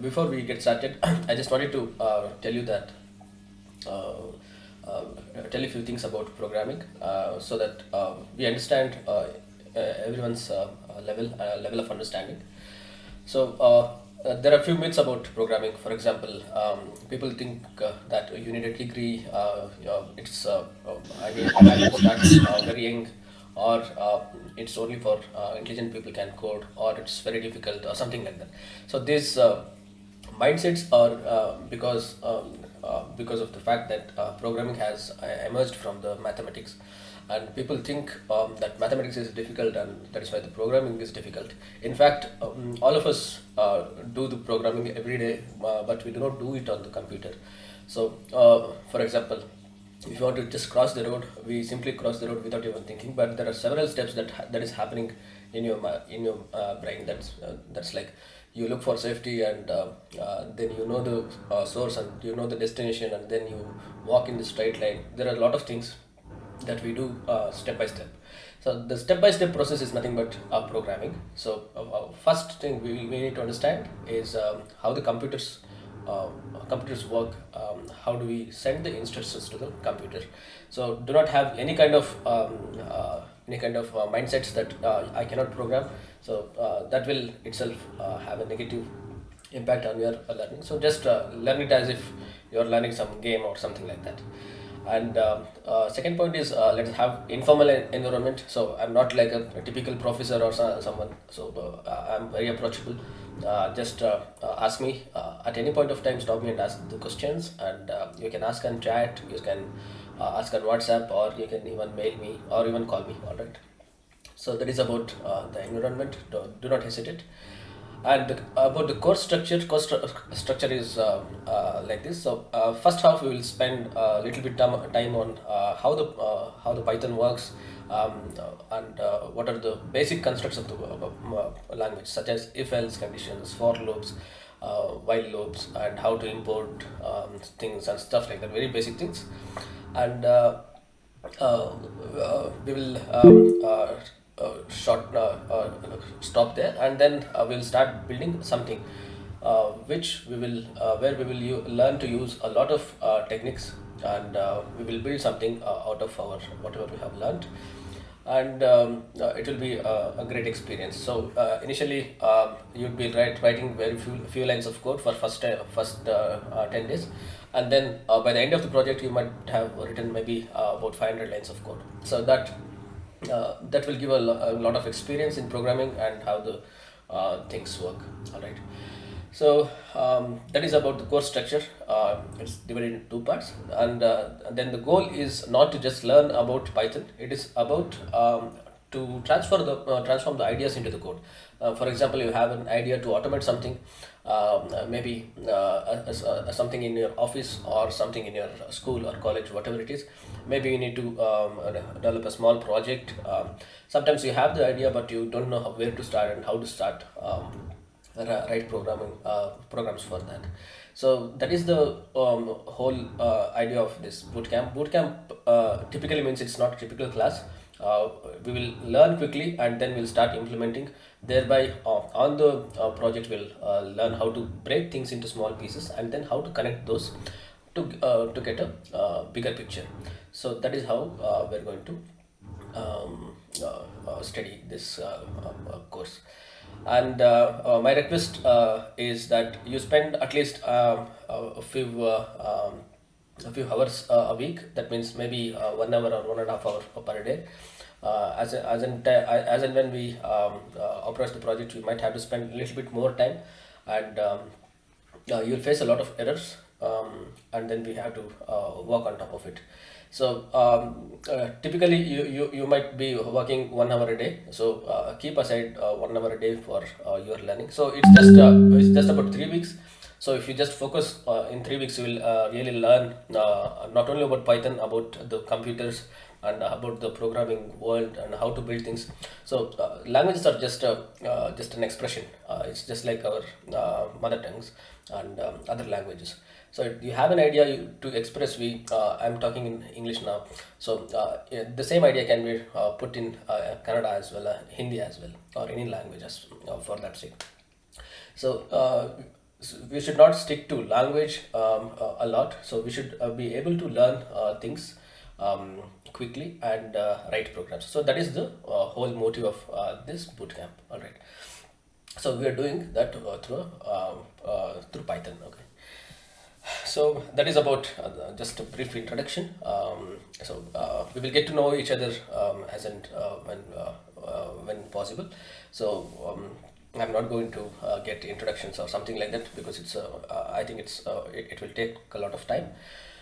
Before we get started, I just wanted to tell you that uh, uh, tell you a few things about programming so that we understand everyone's level of understanding. So there are a few myths about programming. For example, people think that you need a degree. It's I need to start very young, or it's only for intelligent people can code, or it's very difficult, or something like that. So these mindsets are because of the fact that programming has emerged from the mathematics, and people think that mathematics is difficult, and that is why the programming is difficult. In fact, all of us do the programming every day, but we do not do it on the computer. So for example, if you want to just cross the road, we simply cross the road without even thinking, but there are several steps that is happening in your brain. That's like you look for safety, and then you know the source, and you know the destination, and then you walk in the straight line. There are a lot of things that we do step by step. So the step by step process is nothing but programming. So first thing we need to understand is how the uh, computers work. How do we send the instructions to the computer? So do not have any kind of mindsets that I cannot program. So that will itself have a negative impact on your learning. So just learn it as if you're learning some game or something like that. And second point is, let's have informal environment. So I'm not like a typical professor or someone. So I'm very approachable. Just ask me at any point of time. Stop me and ask the questions. And you can ask on chat. You can ask on WhatsApp, or you can even mail me or even call me. All right. So that is about the environment. Do not hesitate. And about the course structure is like this. So first half we will spend a little bit time on how the Python works, and what are the basic constructs of the language, such as if else conditions, for loops, while loops, and how to import things and stuff like that. Very basic things. And we will short stop there, and then we'll start building something which we will where we will learn to use a lot of techniques, and we will build something out of our whatever we have learned. And it will be a great experience. So initially, you'd be writing very few lines of code for first 10 days, and then by the end of the project you might have written maybe about 500 lines of code. So that will give a lot of experience in programming and how the things work. All right. So that is about the course structure. It's divided into two parts, and then the goal is not to just learn about Python. It is about to transform the ideas into the code. For example, you have an idea to automate something, maybe something in your office or something in your school or college, whatever it is. Maybe you need to develop a small project. Sometimes you have the idea, but you don't know where to start and how to start. Write programming programs for that. So that is the whole idea of this bootcamp. Bootcamp typically means it's not a typical class. We will learn quickly, and then we'll start implementing. Thereby, on the project, we'll learn how to break things into small pieces, and then how to connect those to get a bigger picture. So that is how we're going to study this course. And my request is that you spend at least a few hours a week. That means maybe 1 hour or 1.5 hour per day. As and when we approach the project, we might have to spend a little bit more time, and you'll face a lot of errors, and then we have to work on top of it. So typically, you might be working 1 hour a day. So keep aside 1 hour a day for your learning. So it's just about 3 weeks. So if you just focus in 3 weeks, you will really learn not only about Python, about the computers, and about the programming world and how to build things. So languages are just an expression. It's just like our mother tongues and other languages. So you have an idea to express. I'm talking in English now. So yeah, the same idea can be put in Kannada as well, Hindi as well, or any language for that sake. So we should not stick to language a lot. So we should be able to learn things quickly and write programs. So that is the whole motive of this bootcamp. All right. So we are doing that through Python. Okay. So that is about just a brief introduction. We will get to know each other as and when possible. So I'm not going to get introductions or something like that, because I think it will take a lot of time.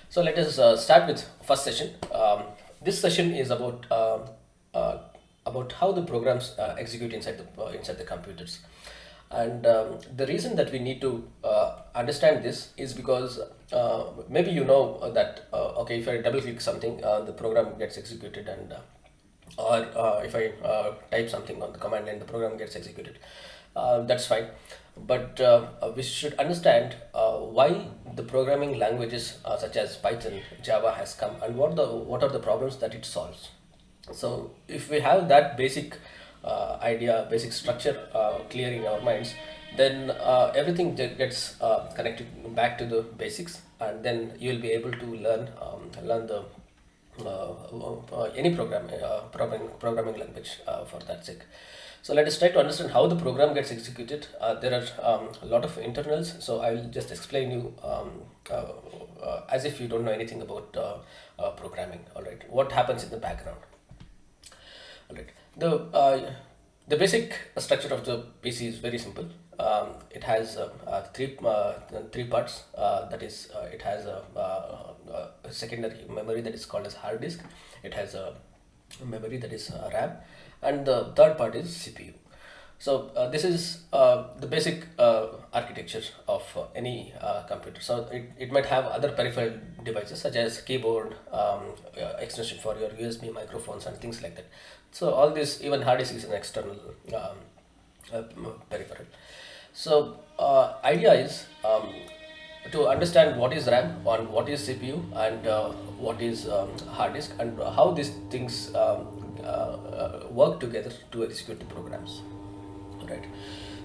So let us start with first session. This session is about how the programs execute inside the computers. And the reason that we need to understand this is because maybe you know that okay, if I double click something, the program gets executed, and or if I type something on the command line, the program gets executed. That's fine, but we should understand why the programming languages such as Python, Java has come, and what are the problems that it solves. So if we have that basic basic structure clear in our minds, then everything gets connected back to the basics, and then you will be able to learn the any programming language for that sake. So let us try to understand how the program gets executed. There are a lot of internals, so I will just explain you as if you don't know anything about programming. All right, what happens in the background? All right. The basic structure of the PC is very simple. It has three parts. That is, it has a secondary memory that is called as hard disk. It has a memory that is RAM, and the third part is CPU. So this is the basic architecture of any computer. So it might have other peripheral devices such as keyboard, extension for your USB microphones and things like that. So all this, even hard disk is an external peripheral. So idea is to understand what is RAM and what is CPU and what is hard disk, and how these things work together to execute the programs. Right.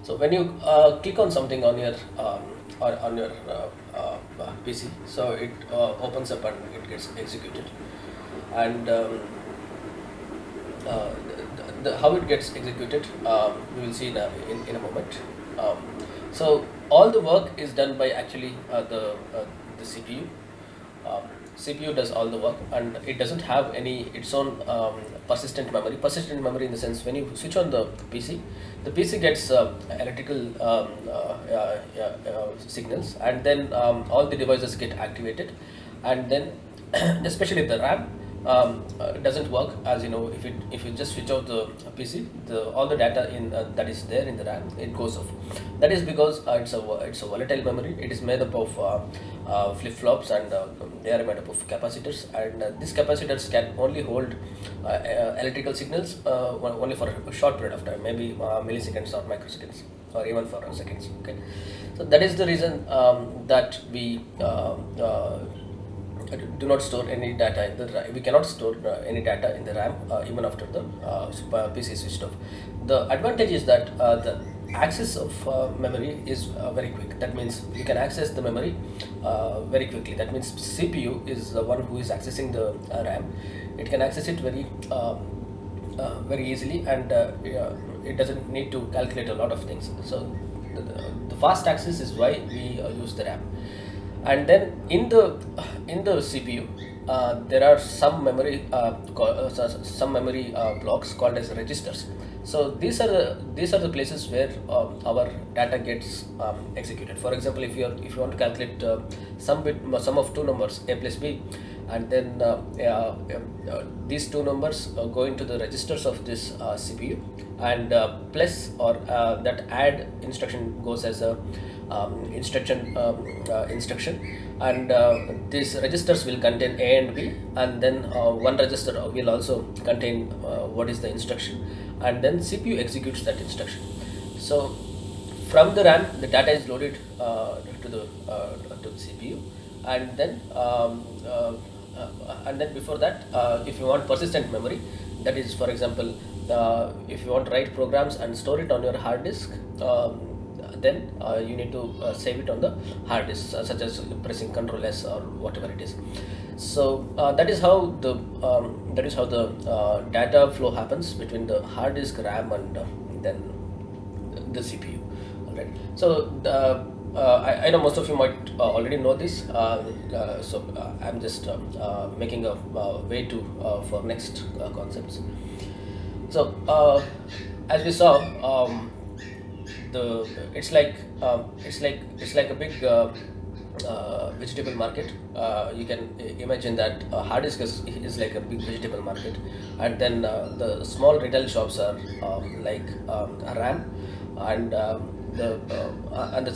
So when you click on something on your PC, so it opens up and it gets executed, and how it gets executed we will see in a moment. So all the work is done by actually the CPU. CPU does all the work, and it doesn't have its own persistent memory. Persistent memory in the sense, when you switch on the PC gets electrical signals, and then all the devices get activated, and then especially the RAM doesn't work, as you know. If you just switch out the PC, all the data that is there in the RAM, it goes off. That is because it's a volatile memory. It is made up of flip flops, and they are made up of capacitors, and these capacitors can only hold electrical signals only for a short period of time, maybe milliseconds or microseconds, or even for seconds. Okay, so that is the reason that we do not store any data in the RAM. We cannot store any data in the RAM even after the PC is switched off. The advantage is that the access of memory is very quick. That means you can access the memory very quickly. That means CPU is the one who is accessing the RAM. It can access it very easily, and it doesn't need to calculate a lot of things. So the fast access is why we use the RAM. And then in the CPU, there are some memory blocks called as registers. So these are the places where our data gets executed. For example, if you want to calculate sum of two numbers, a plus b, and then these two numbers go into the registers of this CPU, and plus or that add instruction goes as a instruction, and these registers will contain A and B, and then one register will also contain what is the instruction, and then CPU executes that instruction. So from the RAM, the data is loaded to the CPU, and then before that, if you want persistent memory, that is, for example, if you want to write programs and store it on your hard disk, then you need to save it on the hard disk, such as pressing Control S or whatever it is. So that is how the data flow happens between the hard disk, RAM, and then the CPU. All right. So I know most of you might already know this. I'm just making a way to for next concepts. So as we saw, the it's like a big vegetable market. You can imagine that hard disk is like a big vegetable market, and then the small retail shops are a RAM, and the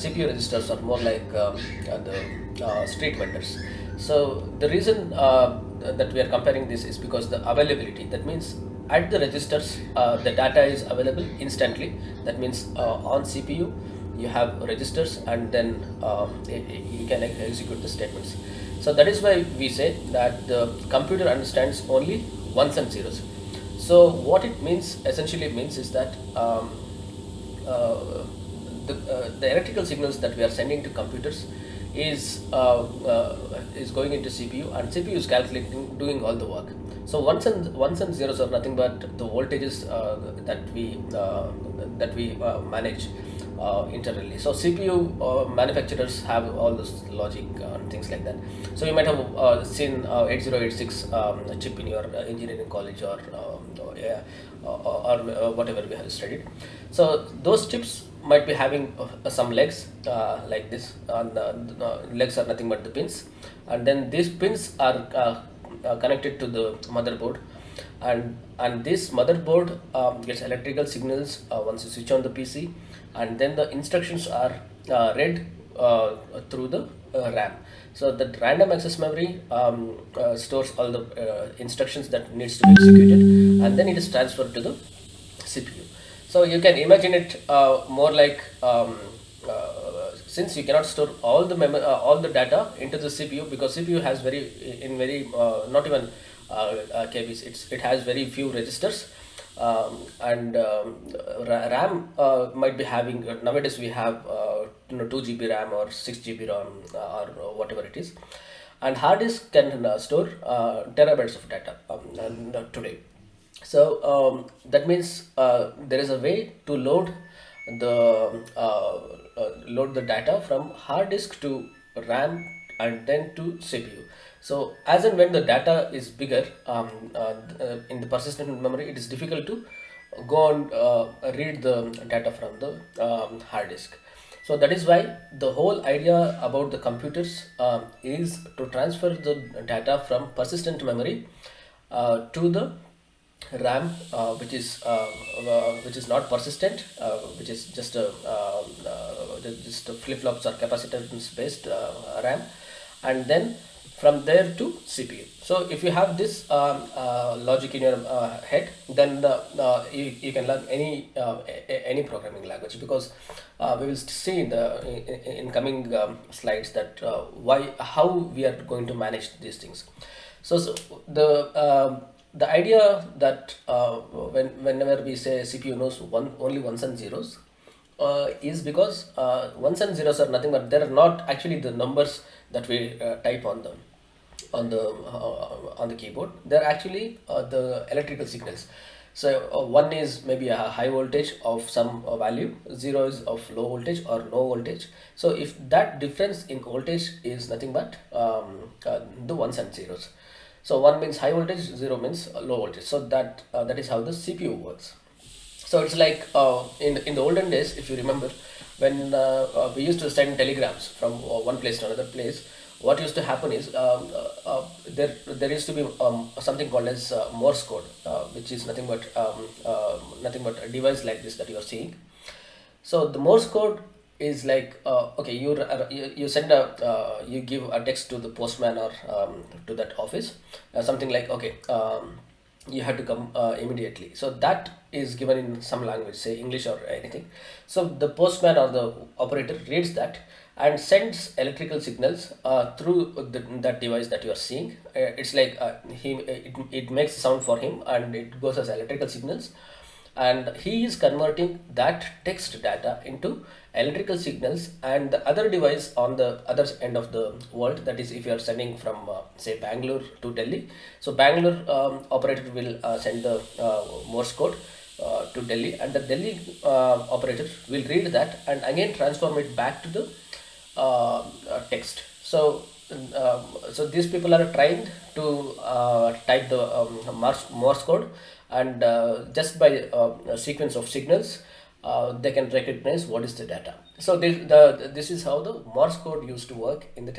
CPU registers are more like the street vendors. So the reason that we are comparing this is because the availability. That means at the registers, the data is available instantly. That means on CPU you have registers, and then you can execute the statements. So that is why we say that the computer understands only ones and zeros. So what it means essentially means is that uh, the electrical signals that we are sending to computers is going into CPU, and CPU is calculating, doing all the work. So ones and zeros are nothing but the voltages that we manage internally. So CPU manufacturers have all this logic and things like that. So you might have seen 8086 chip in your engineering college, or yeah, or whatever we have studied. So those chips might be having some legs like this, and legs are nothing but the pins, and then these pins are connected to the motherboard, and this motherboard gets electrical signals once you switch on the PC, and then the instructions are read through the RAM. So that random access memory stores all the instructions that needs to be executed, and then it is transferred to the CPU. So you can imagine it more like since you cannot store all the data into the CPU, because CPU has very not even KBs. It has very few registers, and RAM might be having nowadays we have 2 GB RAM or 6 GB RAM or whatever it is, and hard disk can store terabytes of data today. So that means there is a way to load the data from hard disk to RAM and then to CPU. So as and when the data is bigger in the persistent memory, it is difficult to go and read the data from the hard disk. So that is why the whole idea about the computers is to transfer the data from persistent memory to the RAM, which is not persistent, which is just a flip-flops or capacitance based RAM, and then from there to CPU. So if you have this logic in your head, then you can learn any programming language, because we will see in coming slides that how we are going to manage these things. So the idea that whenever we say CPU knows only ones and zeros is because ones and zeros are nothing but they're not actually the numbers that we type on the keyboard. They're actually the electrical signals. So one is maybe a high voltage of some value, zero is of low voltage or no voltage. So if that difference in voltage is nothing but the ones and zeros. So one means high voltage, zero means low voltage. So that is how the CPU works. So it's like in the olden days, if you remember, when we used to send telegrams from one place to another place. What used to happen is there used to be something called as Morse code, which is nothing but a device like this that you are seeing. So the Morse code is like okay, you send you give a text to the postman or to that office, something like okay, you have to come immediately. So that is given in some language, say English or anything. So the postman or the operator reads that and sends electrical signals through that device that you are seeing. It's like it makes sound for him and it goes as electrical signals, and he is converting that text data into electrical signals, and the other device on the other end of the world, that is if you are sending from say Bangalore to Delhi, so Bangalore operator will send the Morse code to Delhi, and the Delhi operator will read that and again transform it back to the text. So these people are trained to type the Morse code, and just by a sequence of signals, they can recognize what is the data. So this is how the Morse code used to work in the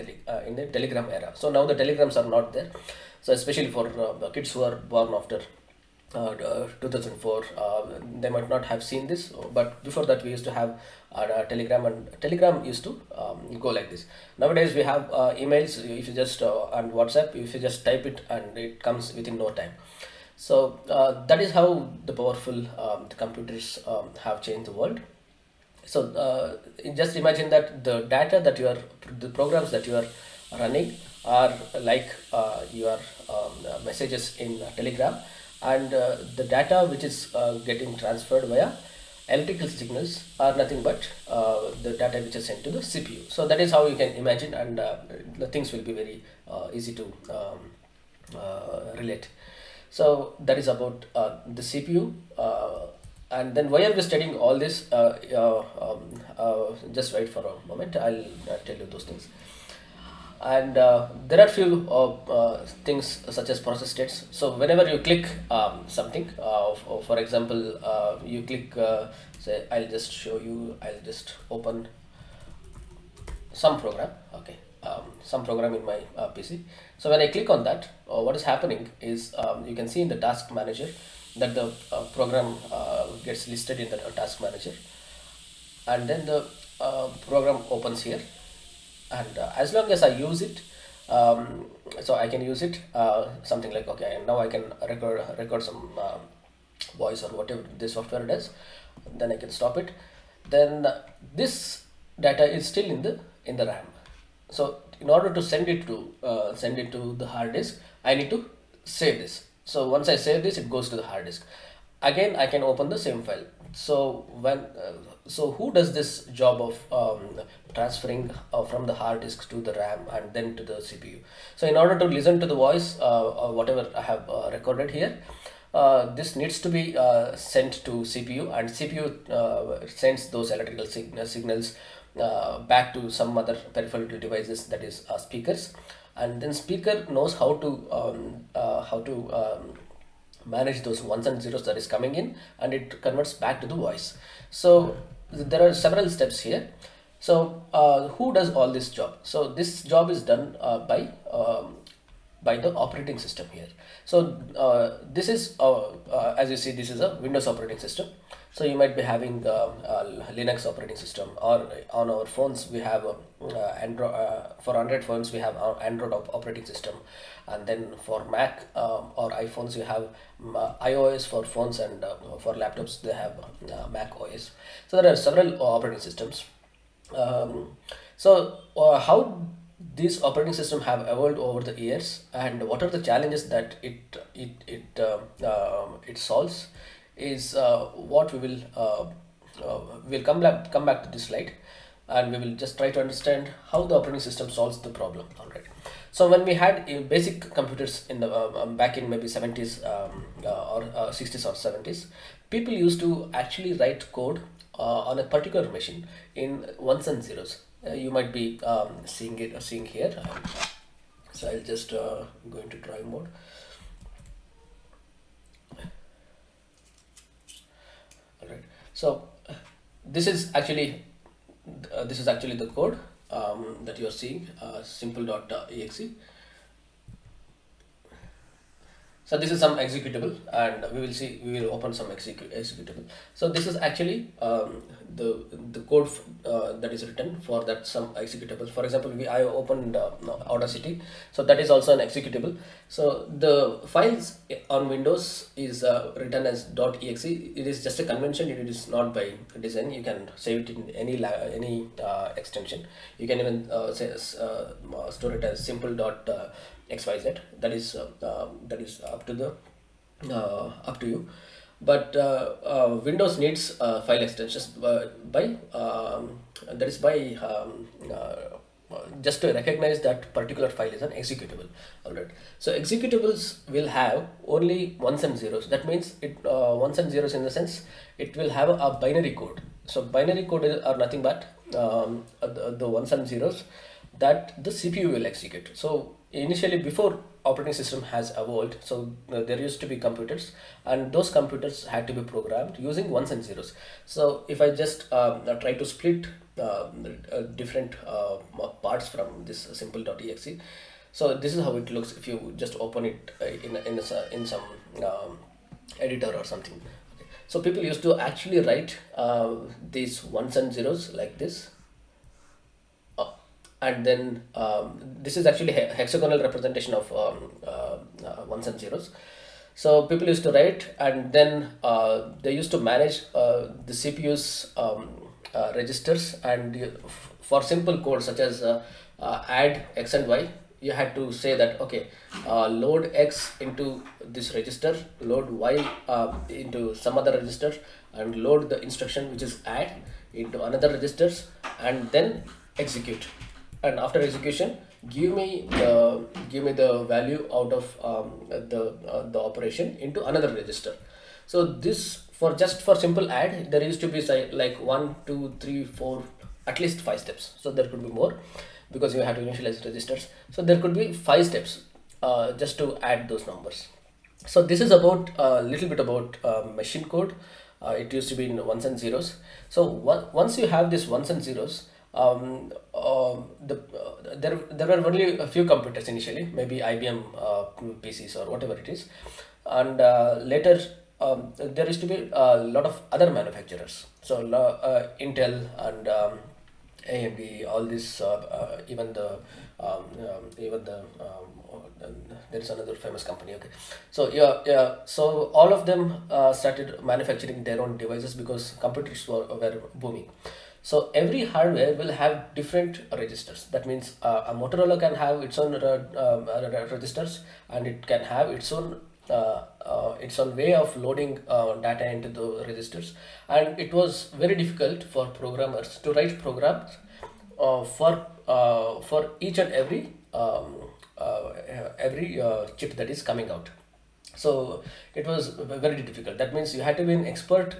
in the telegram era. So now the telegrams are not there. So especially for kids who are born after 2004, they might not have seen this, but before that we used to have telegram, and telegram used to go like this. Nowadays we have emails. If you just and WhatsApp, if you just type it and it comes within no time. So that is how the powerful the computers have changed the world. So just imagine that the data that you are, the programs that you are running are like your messages in Telegram, and the data which is getting transferred via electrical signals are nothing but the data which is sent to the CPU. So that is how you can imagine, and the things will be very easy to relate. So that is about the CPU. And then why are we studying all this? Just wait for a moment. I'll tell you those things. And there are few things such as process states. So whenever you click something, for example, you click, say, I'll just show you. I'll just open some program. Okay, some program in my PC. So when I click on that, what is happening is, you can see in the task manager that the program gets listed in the task manager, and then the program opens here, and as long as I use it, so I can use it something like, okay, and now I can record some voice or whatever this software does. Then I can stop it. Then this data is still in the RAM. So in order to send it to the hard disk, I need to save this. So once I save this, it goes to the hard disk. Again, I can open the same file. So so who does this job of transferring from the hard disk to the RAM and then to the CPU? So in order to listen to the voice or whatever I have recorded here, this needs to be sent to CPU, and CPU sends those electrical signals back to some other peripheral devices, that is speakers, and then speaker knows how to manage those ones and zeros that is coming in, and it converts back to the voice. So there are several steps here. So who does all this job? So this job is done by the operating system here. So this is as you see, this is a Windows operating system. So you might be having Linux operating system, or on our phones we have Android. For Android phones we have our Android operating system, and then for Mac or iPhones you have iOS for phones, and for laptops they have Mac OS. So there are several operating systems. How these operating systems have evolved over the years, and what are the challenges that it solves, is what we will come back to this slide, and we will just try to understand how the operating system solves the problem. All right. So when we had basic computers in the back in maybe 70s or 60s or 70s, people used to actually write code on a particular machine in ones and zeros. You might be seeing here. So I'll just go into drawing mode. All right. So this is actually the code that you are seeing, simple.exe. So this is some executable, and we will open some executable. So this is actually the code that is written for that some executable. For example, I opened Audacity, so that is also an executable. So the files on Windows is written as .exe. It is just a convention. It is not by design. You can save it in any extension. You can even store it as simple.xyz. That is up to you. but Windows needs file extensions by that is by just to recognize that particular file is an executable. All right. So executables will have only ones and zeros. That means it ones and zeros in the sense it will have a binary code. So binary code are nothing but the ones and zeros that the CPU will execute. So initially, before operating system has evolved, so there used to be computers, and those computers had to be programmed using ones and zeros. So if I just try to split different parts from this simple.exe, so this is how it looks if you just open it in some editor or something. Okay. So people used to actually write these ones and zeros like this, and then this is actually hexagonal representation of ones and zeros. So people used to write, and then they used to manage the CPU's registers, and for simple code such as add x and y, you had to say that okay, load x into this register, load y into some other register, and load the instruction which is add into another registers, and then execute. And after execution, give me the value out of the operation into another register. So this, for just for simple add, there used to be say like 1 2 3 4, at least 5 steps. So there could be more because you have to initialize registers. So there could be 5 steps just to add those numbers. So this is about a little bit about machine code. It used to be in ones and zeros. So once you have this ones and zeros, there were only a few computers initially, maybe IBM PCs or whatever it is, and later there used to be a lot of other manufacturers. So Intel and AMD, all this, even the there is another famous company. Okay, so yeah. So all of them started manufacturing their own devices because computers were booming. So every hardware will have different registers. That means a Motorola can have its own registers, and it can have its own way of loading data into the registers. And it was very difficult for programmers to write programs for each and every chip that is coming out. So it was very difficult. That means you had to be an expert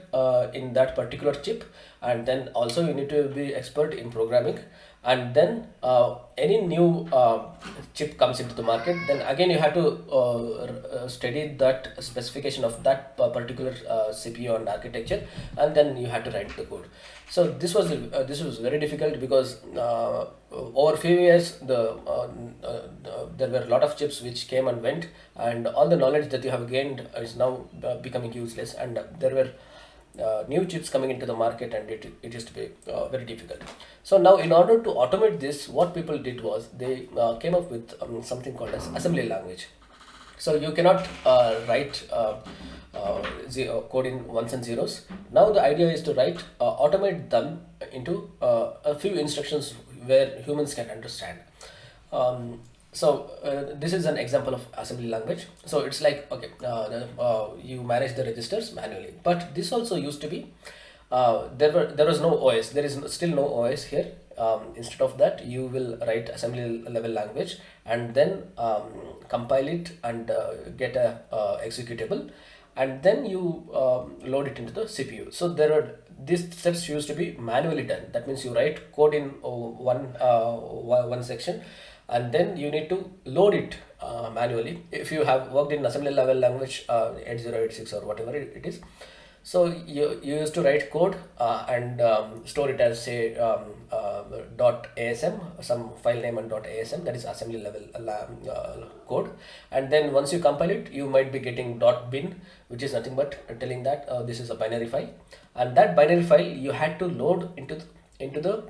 in that particular chip, and then also you need to be expert in programming. And then any new chip comes into the market, then again you have to study that specification of that particular CPU and architecture, and then you have to write the code. So this was very difficult because over few years there were a lot of chips which came and went, and all the knowledge that you have gained is now becoming useless, and there were new chips coming into the market, and it used to be very difficult. So now in order to automate this, what people did was they came up with something called as assembly language. So you cannot write code in ones and zeros. Now the idea is to automate them into a few instructions where humans can understand. This is an example of assembly language. So it's like okay, you manage the registers manually, but this also used to be there was no OS. There is still no OS here. Instead of that, you will write assembly level language, and then compile it and get a executable, and then you load it into the CPU. So these steps used to be manually done. That means you write code in one section, and then you need to load it manually. If you have worked in assembly level language 8086 or whatever it is, so you used to write code and store it as say .asm, some file name, and .asm, that is assembly level code. And then once you compile it, you might be getting .bin, which is nothing but telling that this is a binary file, and that binary file you had to load into the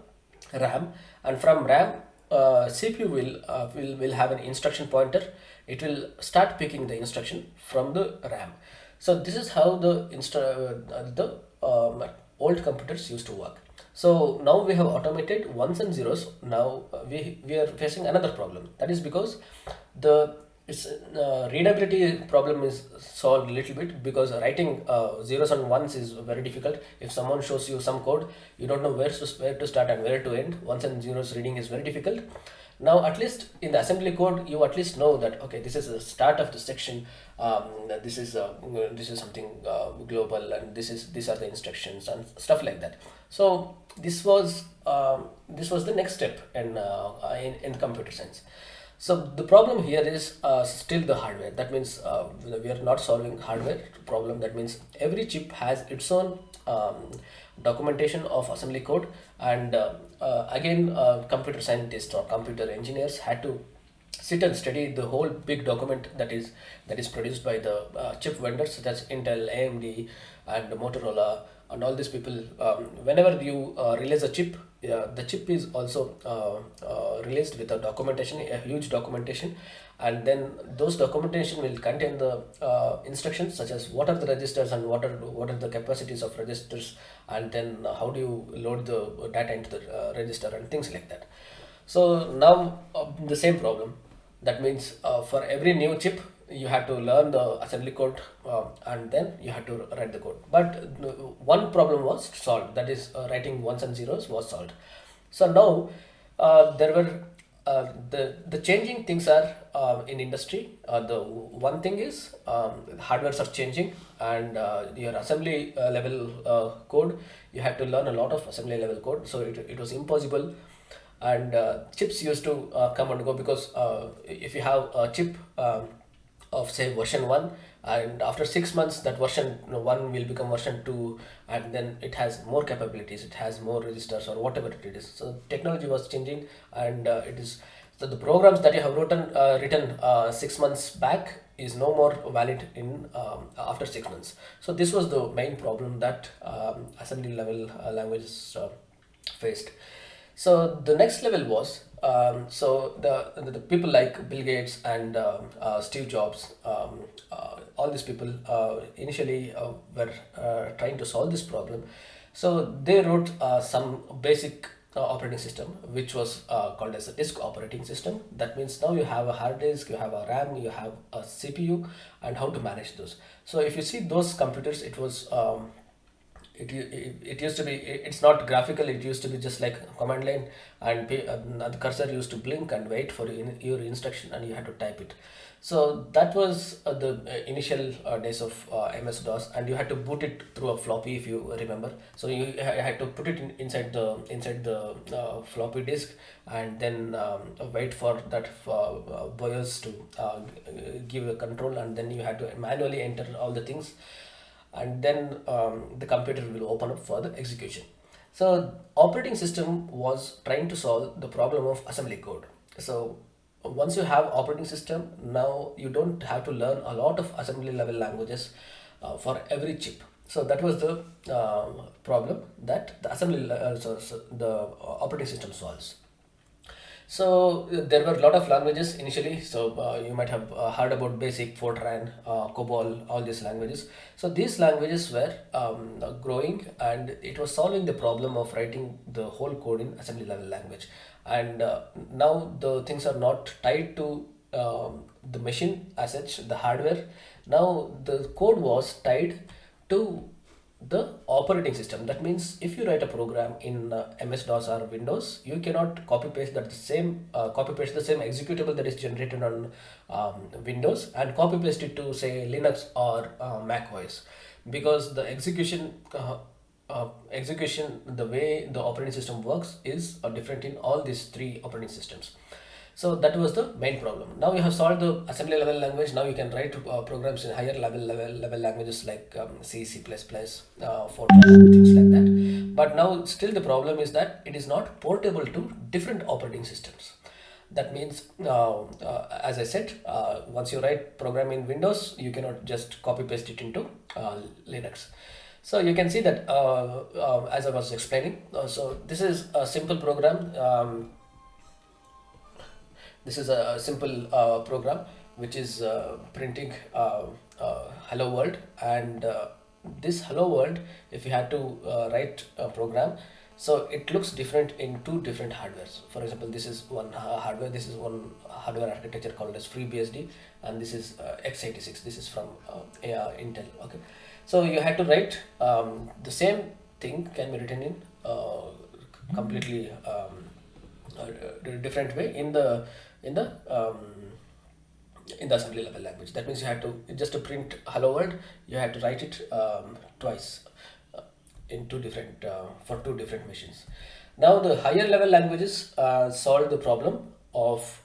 RAM, and from RAM CPU will have an instruction pointer. It will start picking the instruction from the RAM. So this is how the old computers used to work. So now we have automated ones and zeros. Now we are facing another problem. That is because the It's readability problem is solved a little bit, because writing zeros and ones is very difficult. If someone shows you some code, you don't know where to start and where to end. Ones and zeros reading is very difficult. Now, at least in the assembly code, you at least know that okay, this is the start of the section. This is something global, and these are the instructions and stuff like that. So this was the next step in computer science. So the problem here is still the hardware. That means we are not solving hardware problem. That means every chip has its own documentation of assembly code, and again, computer scientists or computer engineers had to sit and study the whole big document that is produced by the chip vendors such as Intel, AMD, and Motorola, and all these people. Whenever you release a chip, the chip is also released with a documentation, a huge documentation, and then those documentation will contain the instructions such as what are the registers and what are the capacities of registers, and then how do you load the data into the register and things like that. So now the same problem. That means for every new chip, you have to learn the assembly code, and then you have to write the code. But one problem was solved. That is, writing ones and zeros was solved. So now there were the changing things are in industry. The one thing is hardwares are changing, and your assembly level code, you have to learn a lot of assembly level code. So it was impossible, and chips used to come and go, because if you have a chip of say version 1, and after 6 months that version 1 will become version 2, and then it has more capabilities, it has more registers or whatever it is. So technology was changing, and it is, so the programs that you have written 6 months back is no more valid in after 6 months. So this was the main problem that assembly level languages faced. So the next level was, so the people like Bill Gates and Steve Jobs, all these people initially were trying to solve this problem. So they wrote some basic operating system, which was called as a disk operating system. That means now you have a hard disk, you have a RAM, you have a CPU, and how to manage those. So if you see those computers, it was it used to be, it's not graphical, it used to be just like a command line, and the cursor used to blink and wait for your instruction, and you had to type it. So that was the initial days of MS-DOS, and you had to boot it through a floppy, if you remember. So you had to put it inside the floppy disk, and then wait for that BIOS to give a control, and then you had to manually enter all the things, and then the computer will open up for the execution. So operating system was trying to solve the problem of assembly code. So once you have operating system, now you don't have to learn a lot of assembly level languages for every chip. So that was the problem that the the operating system solves. So there were a lot of languages initially. So you might have heard about BASIC, Fortran, COBOL, all these languages. So these languages were growing, and it was solving the problem of writing the whole code in assembly level language. And now the things are not tied to the machine as such, the hardware. Now the code was tied to the operating system. That means if you write a program in MS-DOS or Windows, you cannot copy paste the same executable that is generated on Windows and copy paste it to say Linux or Mac OS, because the execution, the way the operating system works is different in all these three operating systems. So that was the main problem. Now you have solved the assembly level language. Now you can write programs in higher level languages like C, C++, Fortran, and things like that. But now still the problem is that it is not portable to different operating systems. That means, as I said, once you write program in Windows, you cannot just copy paste it into Linux. So you can see that as I was explaining. So this is a simple program. This is a simple program which is printing hello world, and this hello world, if you had to write a program, So it looks different in two different hardwares. For example, this is one hardware, this is one hardware architecture called as FreeBSD, and this is x86. This is from Intel. Okay, so you had to write the same thing can be written in completely different way in the in the assembly level language. That means you had to, just to print hello world, you had to write it twice in two different for two different machines. Now the higher level languages solve the problem of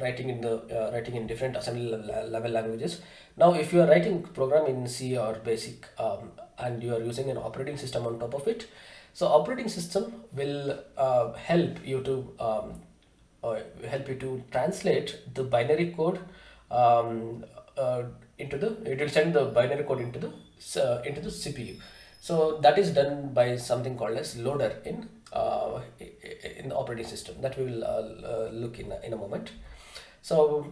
writing in the writing in different assembly level languages. Now if you are writing program in C or basic, and you are using an operating system on top of it, so operating system will help you to translate the binary code into the, it will send the binary code into the CPU. So that is done by something called as loader in the operating system, that we will look in a moment. So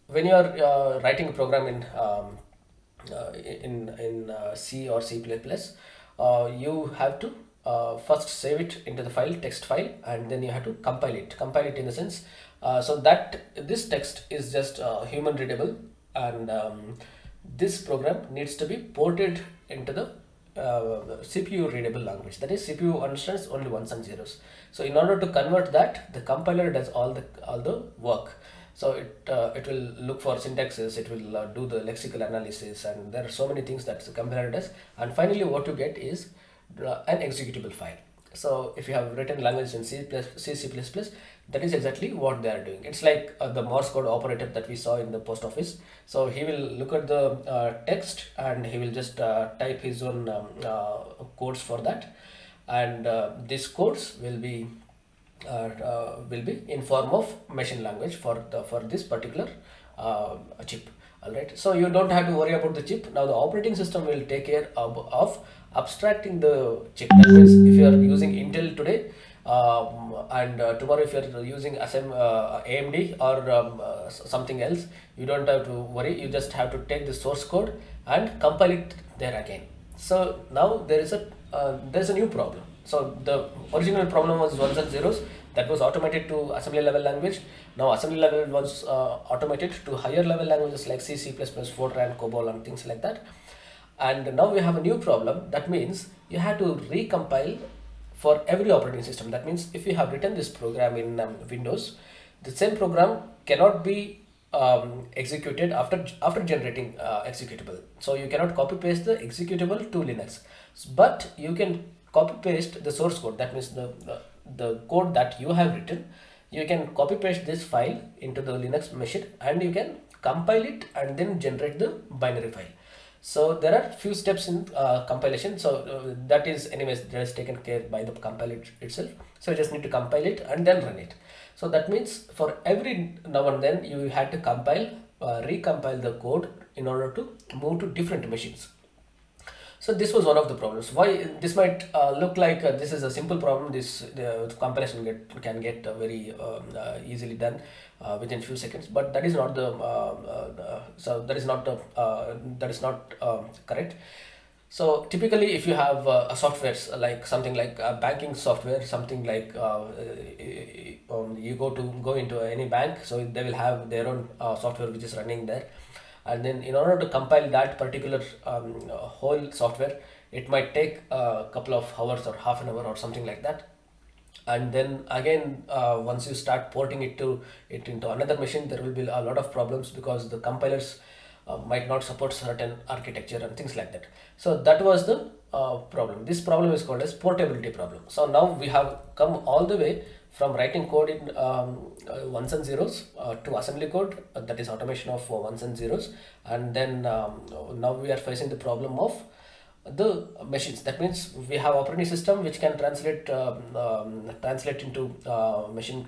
when you are writing a program in C or C++, you have to first save it into the file, text file, and then you have to compile it in the sense so that this text is just human readable, and this program needs to be ported into the CPU readable language, that is CPU understands only ones and zeros. So in order to convert that, the compiler does all the work. So it will look for syntaxes, it will do the lexical analysis, and there are so many things that the compiler does, and finally what you get is an executable file. So if you have written language in C++, that is exactly what they are doing. It's like the Morse code operator that we saw in the post office. So he will look at the text, and he will just type his own codes for that, and these codes will be in form of machine language for this particular chip. All right, so you don't have to worry about the chip. Now the operating system will take care of abstracting the chip. That means if you are using Intel today, and tomorrow if you are using AMD or something else, you don't have to worry. You just have to take the source code and compile it there again. So now there's a new problem. So the original problem was ones and zeros, that was automated to assembly level language. Now assembly level was automated to higher level languages like C, C++, Fortran, COBOL, and things like that. And now we have a new problem. That means you have to recompile for every operating system. That means if you have written this program in Windows, the same program cannot be executed after generating executable. So you cannot copy paste the executable to Linux, but you can copy paste the source code. That means the code that you have written, you can copy paste this file into the Linux machine, and you can compile it and then generate the binary file. So there are few steps in compilation. So that is anyways, that is taken care by the compiler itself. So you just need to compile it and then run it. So that means for every now and then you had to recompile the code in order to move to different machines. So this was one of the problems. Why this might look like this is a simple problem. The compilation can get very easily done within few seconds, but that is not the that is not correct. So typically, if you have a softwares like something like banking software, something like you go into any bank, so they will have their own software which is running there. And then in order to compile that particular whole software, it might take a couple of hours or half an hour or something like that. And then again, once you start porting it into another machine, there will be a lot of problems because the compilers might not support certain architecture and things like that. So that was the problem. This problem is called as portability problem. So now we have come all the way from writing code in ones and zeros to assembly code, that is automation of ones and zeros, and then now we are facing the problem of the machines. That means we have operating system which can translate into machine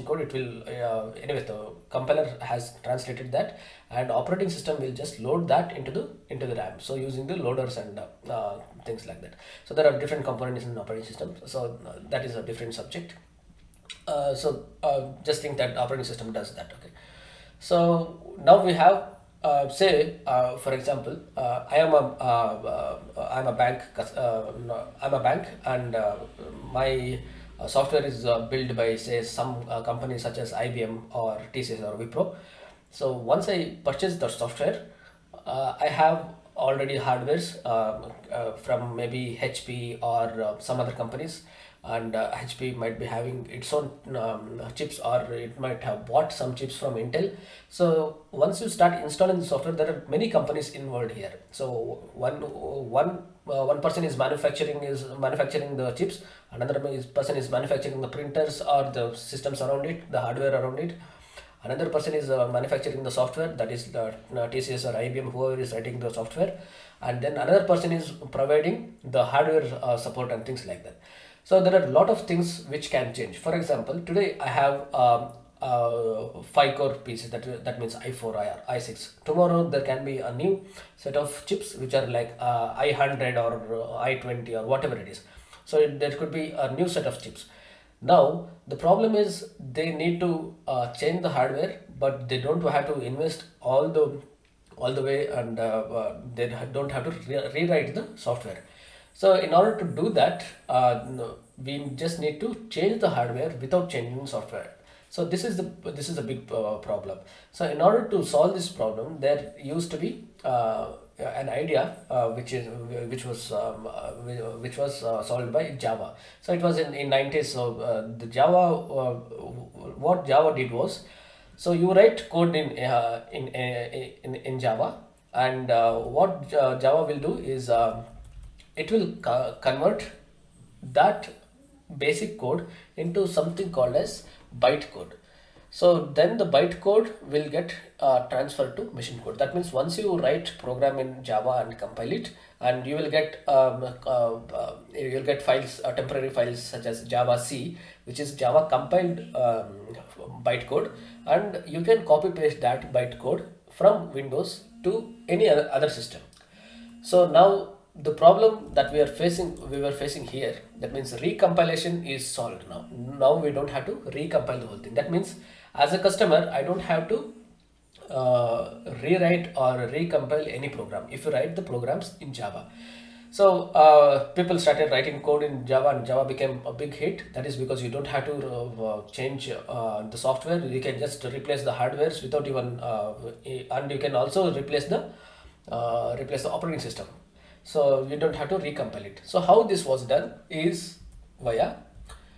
code. It will anyway, the compiler has translated that, and operating system will just load that into the RAM, so using the loaders and things like that. So there are different components in the operating system, so that is a different subject. Just think that operating system does that. Okay, so now we have say, for example, I'm a bank. No, I'm a bank, and my software is built by, say, some companies such as IBM or TCS or Wipro. So once I purchase the software, I have already hardwares from maybe HP or some other companies, and HP might be having its own chips, or it might have bought some chips from Intel. So once you start installing the software, there are many companies involved here. So one person is manufacturing the chips, another person is manufacturing the printers or the systems around it, the hardware around it. Another person is manufacturing the software, that is the TCS or IBM, whoever is writing the software, and then another person is providing the hardware support and things like that. So there are a lot of things which can change. For example, today I have 5 core pieces, that means i4 or i6. Tomorrow there can be a new set of chips which are like i100 or i20 or whatever it is. So there could be a new set of chips. Now the problem is they need to change the hardware, but they don't have to invest all the way, and they don't have to rewrite the software. So in order to do that, no, we just need to change the hardware without changing the software. So this is a big problem. So in order to solve this problem, there used to be an idea which was solved by Java. So it was in 90s. So the Java what Java did was, so you write code in Java, and what Java will do is it will convert that basic code into something called as bytecode. So then the bytecode will get transferred to machine code. That means once you write program in Java and compile it, and you'll get files, temporary files such as Java C, which is Java compiled bytecode, and you can copy paste that bytecode from Windows to any other system. So now the problem that we were facing here, that means recompilation is solved now. Now we don't have to recompile the whole thing. That means as a customer, I don't have to rewrite or recompile any program if you write the programs in Java. So people started writing code in Java, and Java became a big hit. That is because you don't have to change the software. You can just replace the hardwares without even, and you can also replace the operating system. So you don't have to recompile it. So how this was done is via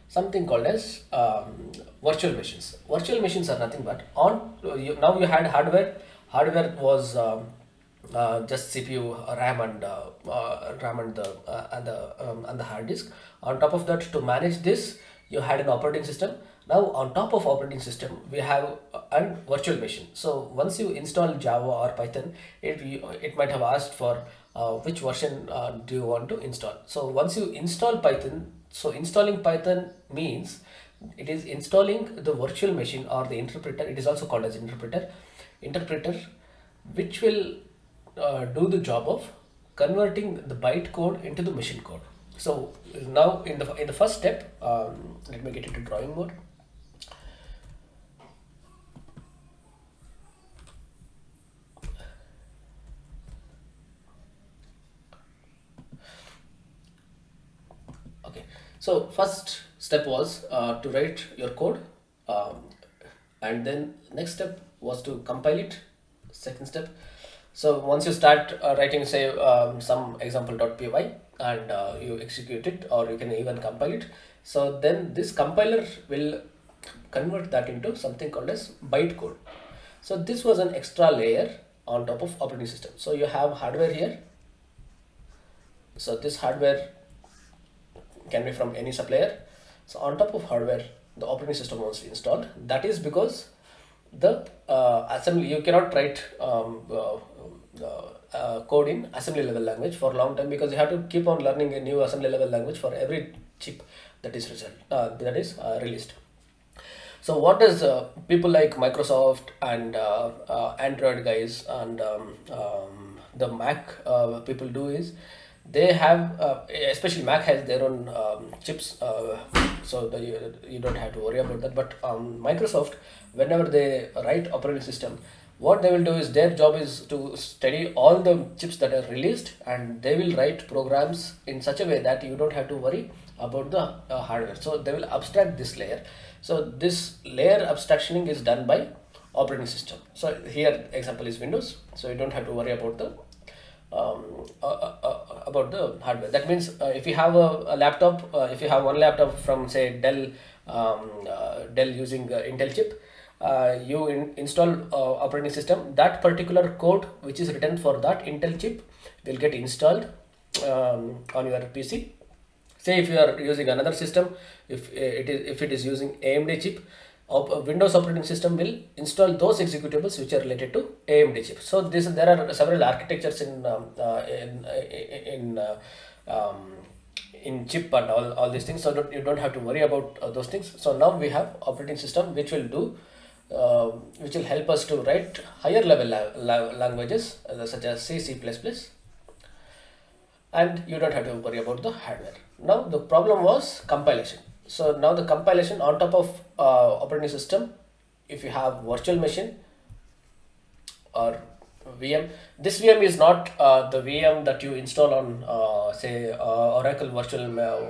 something called as virtual machines. Virtual machines are nothing but now you had hardware. Hardware was just CPU, RAM, and the hard disk. On top of that, to manage this, you had an operating system. Now on top of operating system, we have a virtual machine. So once you install Java or Python, it might have asked for which version do you want to install. So once you install Python, so installing Python means it is installing the virtual machine or the interpreter. It is also called as interpreter, which will do the job of converting the byte code into the machine code. So now in the first step, let me get into drawing mode. Okay, so first step was to write your code, um, and then next step was to compile it. Second step. So once you start writing, say, some example.py, and you execute it, or you can even compile it. So then this compiler will convert that into something called as bytecode. So this was an extra layer on top of operating system. So you have hardware here. So this hardware can be from any supplier. So on top of hardware, the operating system was installed. That is because the assembly, you cannot write code in assembly level language for a long time, because you have to keep on learning a new assembly level language for every chip that is released. So what does people like Microsoft and Android guys and the Mac people do is, they have, especially Mac has their own chips, so that you don't have to worry about that. But Microsoft, whenever they write operating system, What they will do is their job is to study all the chips that are released, and they will write programs in such a way that you don't have to worry about the hardware. So they will abstract this layer. So this layer abstractioning is done by operating system. So here example is Windows, so you don't have to worry about the hardware. That means if you have a laptop, if you have one laptop from say Dell using Intel chip, you install operating system. That particular code which is written for that Intel chip will get installed on your PC. Say if you are using another system, if it is using AMD chip, Windows operating system will install those executables which are related to AMD chip. So there are several architectures in chip and all these things. So you don't have to worry about those things. So now we have operating system which will help us to write higher level languages such as C, C++, and you don't have to worry about the hardware. Now the problem was compilation. So now the compilation on top of operating system, if you have virtual machine or VM, this VM is not the VM that you install on say Oracle virtual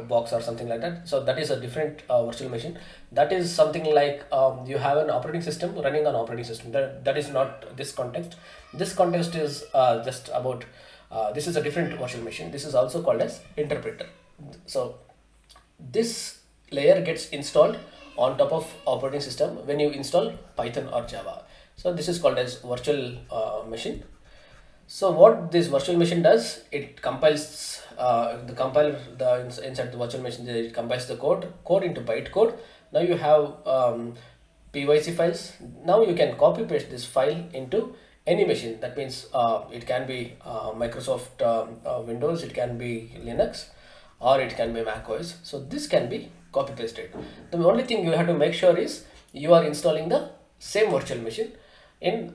box or something like that. So that is a different virtual machine. That is something like you have an operating system running on operating system. That is not this context. This context is just about this is a different virtual machine. This is also called as interpreter. So this layer gets installed on top of operating system when you install Python or Java. So this is called as virtual machine. So what this virtual machine does, it compiles the compiler inside the virtual machine. It compiles the code into bytecode. Now you have PYC files. Now you can copy paste this file into any machine. That means it can be Microsoft Windows, it can be Linux, or it can be Mac OS. So this can be copy pasted. The only thing you have to make sure is you are installing the same virtual machine in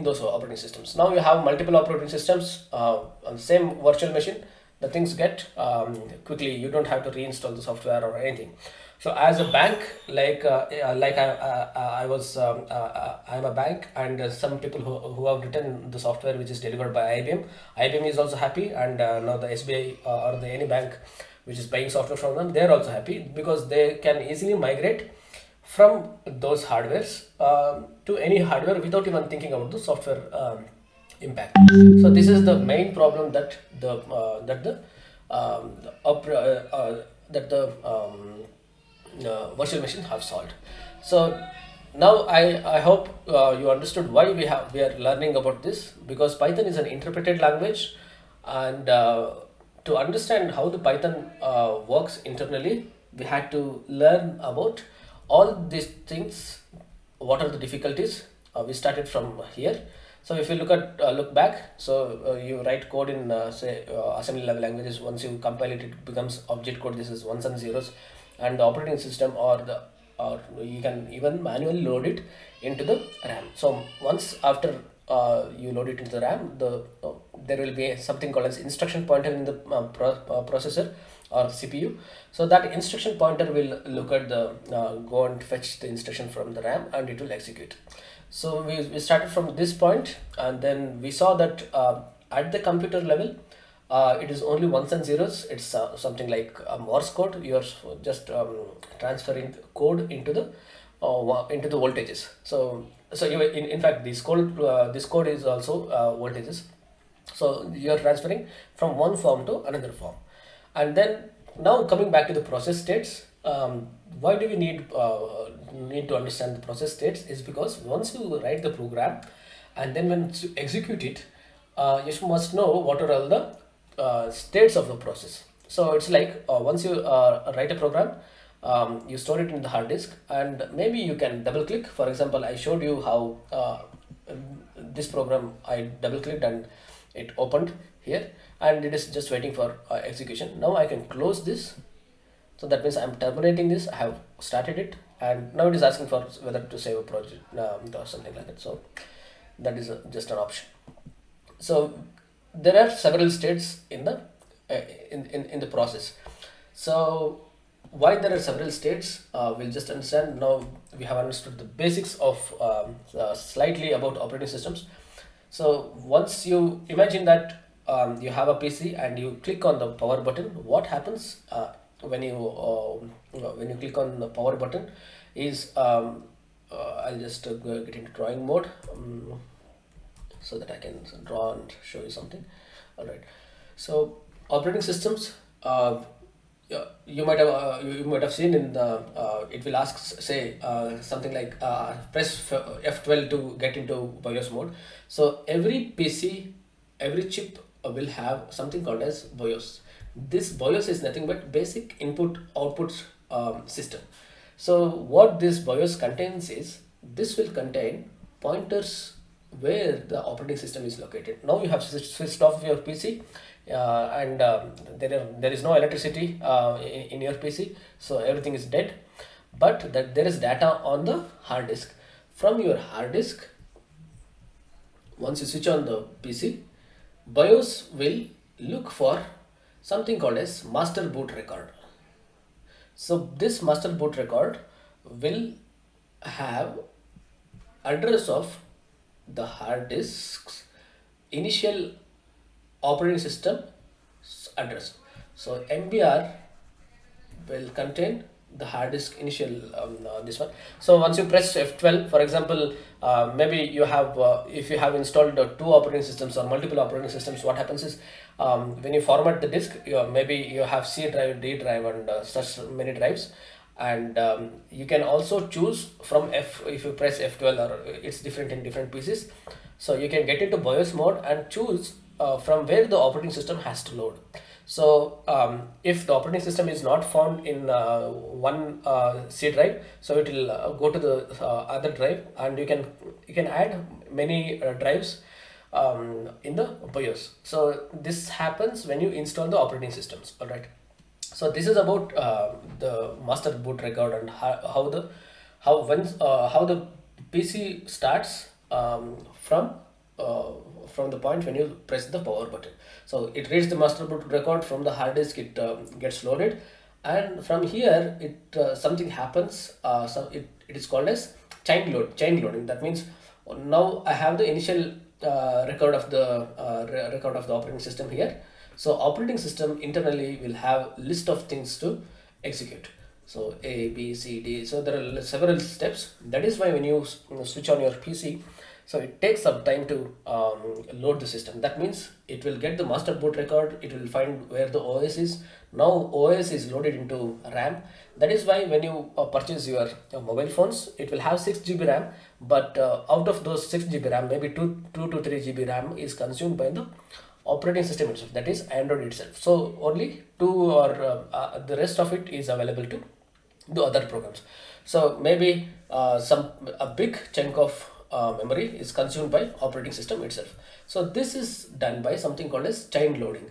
those operating systems. Now you have multiple operating systems on the same virtual machine. The things get quickly. You don't have to reinstall the software or anything. So as a bank, I'm a bank, and some people who have written the software which is delivered by IBM. IBM is also happy, and now the SBI or the any bank which is buying software from them, they are also happy because they can easily migrate from those hardwares to any hardware without even thinking about the software impact. So this is the main problem that the virtual machines have solved. So now I hope you understood why we are learning about this, because Python is an interpreted language, and to understand how the Python works internally, we had to learn about all these things. What are the difficulties? We started from here. So if you look back, so you write code in say assembly level languages. Once you compile it, it becomes object code. This is ones and zeros, and the operating system or you can even manually load it into the RAM. So once after you load it into the RAM, there will be something called as instruction pointer in the processor or CPU. So that instruction pointer will look at the go and fetch the instruction from the RAM, and it will execute. So we started from this point, and then we saw that at the computer level, it is only ones and zeros. It's something like Morse code. You are just transferring code into the voltages. So in fact this code is also voltages. So you are transferring from one form to another form. And then now coming back to the process states, why do we need to understand the process states is because once you write the program and then when you execute it, you must know what are all the states of the process. So it's like once you write a program, you store it in the hard disk, and maybe you can double click. For example, I showed you how this program I double clicked and it opened here, and it is just waiting for execution. Now I can close this. So that means I'm terminating this. I have started it, and now it is asking for whether to save a project or something like that. So that is just an option. So there are several states in the process. So why there are several states, we'll just understand. Now we have understood the basics of slightly about operating systems. So once you imagine that you have a PC and you click on the power button, what happens when you click on the power button is I'll just get into drawing mode, so that I can draw and show you something. All right. So operating systems. Yeah, you might have seen in the it will ask, say, something like press F12 to get into BIOS mode. So every PC, every chip will have something called as BIOS. This BIOS is nothing but basic input output system. So what this BIOS contains is, this will contain pointers where the operating system is located. Now you have switched off your PC, and there is no electricity in your PC, so everything is dead. But that there is data on the hard disk. From your hard disk, once you switch on the PC, BIOS will look for something called as master boot record. So this master boot record will have address of the hard disk's initial operating system address. So MBR will contain the hard disk initial this one. So once you press F12, for example, maybe you have if you have installed two operating systems or multiple operating systems, what happens is, when you format the disk, maybe you have C drive, D drive, and such many drives. And you can also choose from if you press F12, or it's different in different pieces. So you can get into BIOS mode and choose from where the operating system has to load. So if the operating system is not found in one C drive, so it will go to the other drive, and you can add many drives in the BIOS. So this happens when you install the operating systems. All right. So this is about the master boot record, and how the PC starts from the point when you press the power button. So it reads the master boot record from the hard disk. It gets loaded, and from here something happens. So it is called as chain loading. That means now I have the initial record of the operating system here. So operating system internally will have list of things to execute. So A, B, C, D. So there are several steps. That is why when you switch on your PC, so it takes some time to load the system. That means it will get the master boot record. It will find where the OS is. Now OS is loaded into RAM. That is why when you purchase your mobile phones, it will have 6 GB RAM. But out of those 6 GB RAM, maybe 2 to 3 GB RAM is consumed by the operating system itself, that is Android itself. So only 2 or the rest of it is available to the other programs. So maybe a big chunk of memory is consumed by operating system itself. So this is done by something called as chain loading.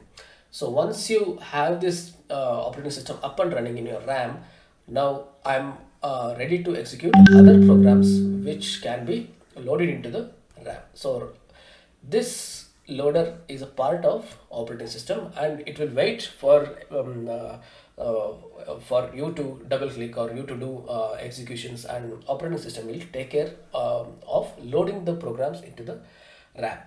So once you have this operating system up and running in your RAM, now I'm ready to execute other programs which can be loaded into the RAM. So this loader is a part of operating system, and it will wait for you to double click or you to do executions, and operating system will take care of loading the programs into the RAM.